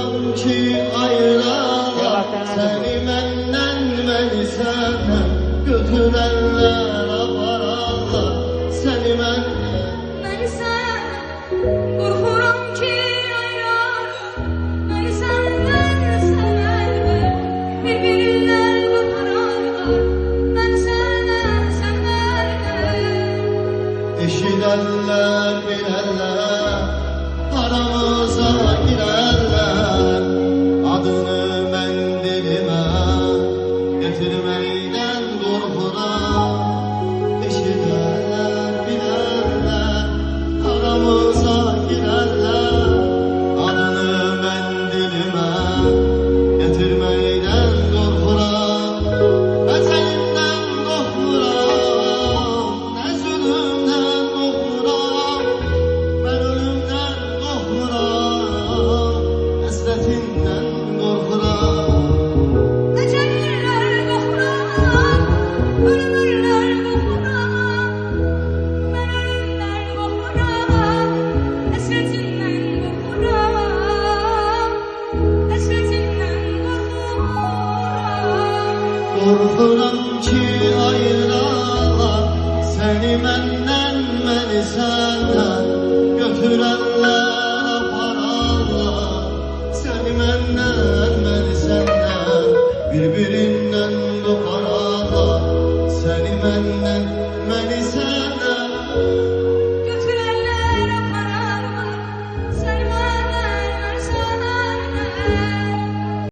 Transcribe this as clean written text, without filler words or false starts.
Korkuram ki ayırarlar seni menden, beni senden. Götürürler, apararlar seni menden, beni senden. Korkuram ki ayırarlar beni senden, severler. Birbirinden bakararlar ben senden, severler. eşiderler, bilerler, aramıza girerler. Adını mendilime getirmeyden korkuram. Eşiderler, bilerler, aramıza girerler. Adını mendilime getirmeyden korkuram. Ben seninden korkuram, ne zulümden korkuram. Ben ölümden korkuram, hasretinden korkuram. Eceller korkuram, ölümler korkuram. Ben ölümler korkuram, hasretinden korkuram. Hasretinden korkuram. Korkuram ki ayırarlar seni menden, beni senden. Götürürler, apararlar seni menden, beni senden. Birbirinden